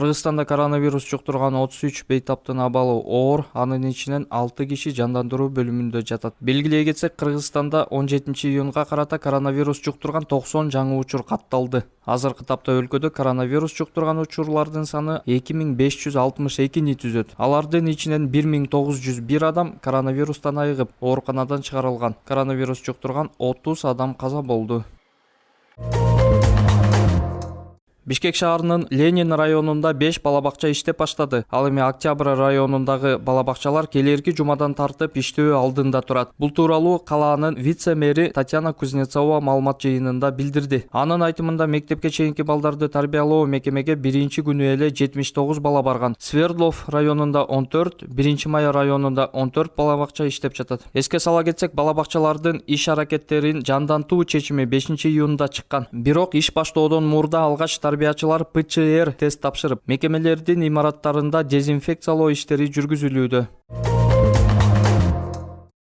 Кыргызстанда коронавирус жуктурган 33 бейтаптын абалы оор, анын ичинен 6 киши жандандыруу бөлүмүндө жатат. Белгилей кетсек, Кыргызстанда 17 июнга карата коронавирус жуктурган 90 жаңы учур катталды. Азыркы тапта өлкөдө коронавирус жуктурган учурлардын саны 2562 түзөт. Алардын ичинен 1901 адам коронавирустан айыгып, ооруканадан чыгарылган. Коронавирус жуктурган 30 адам каза болду. Бишкек шаарынын Ленин районунда 5 балабакча иштеп баштады. Ал эми Октябрь районундагы балабакчалар келерки жумадан тартып иштөө алдында турат. Бул тууралуу калаанын вице-мэри Татьяна Кузнецова маалымат жыйынында билдирди. Анын айтымында мектепке чейинки балдарды тарбиялоо мекемеге биринчи күнү эле 79 бала барган. Свердлов районунда 14, 1-май районунда 14 балабакча иштеп жатат. Эске сала кетсек, балабакчалардын иш аракеттерин жандантуу чечими 5-июнда чыккан. Бирок иш баштоодон мурда алгач тарбиячылар ПЧР тест тапшырып, мекемелердин имараттарында дезинфекциялоо иштери жүргүзүлүүдө.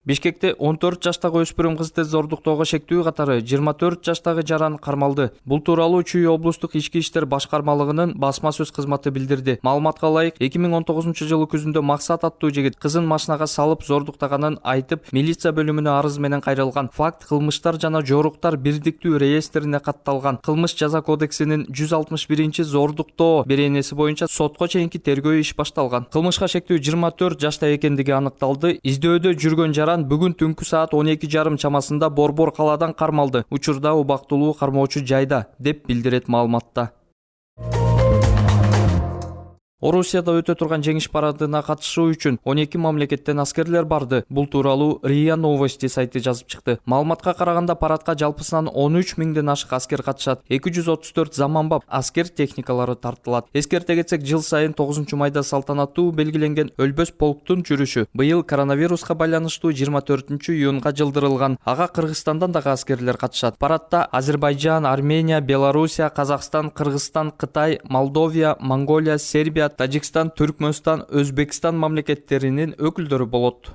Бишкекте 14 жаштагы өспүрүм кызды зордуктоого шектүү катары 24 жаштагы жаран кармалды. Бул тууралуу Чүй облустук ички иштер башкармалыгынын басма сөз кызматы билдирди. Маалыматка ылайык, 2019 күзүндө Максат аттуу жигит кызын машинага салып зордуктаганын айтып, милиция бөлүмүнө арыз менен кайрылган. Факт кылмыштар жана жоруктар бирдиктүү реестрине катталган. Кылмыш жаза кодексинин 161 зордуктоо беренеси боюнча сотко чейинки тергөө иш башталган. Кылмышка шектүү 24 жашта экендиги аныкталды. Издөөдө жүргөн жаран бүгүн түнкү саат 12:30 чамасында Борбор калаадан кармалды. Учурда убактылуу кармоочу жайда, деп билдирет маалыматта. Орусияда өтө турган жеңиш парадына катышуу үчүн 12 мамлекеттен аскерлер барды. Бул тууралуу РИА Новости сайты жазып чыкты. Маалыматка караганда парадка жалпысынан 13 миңден ашык аскер катышат. 234 заманбап аскер техникалары тартылат. Эскерте кетсек, жыл сайын 9-майда салтанаттуу белгиленген Өлбөс полктун жүрүшү быйыл коронавируска байланыштуу 24-июнга жылдырылган. Ага Кыргызстандан дагы аскерлер катышат. Парадта Азербайжан, Армения, Белоруссия, Казакстан, Кыргызстан, Кытай, Молдовия, Монголия, Сербия, Тажикстан, Түркмөнстан, Өзбекстан мамлекеттеринин өкүлдөрү болот.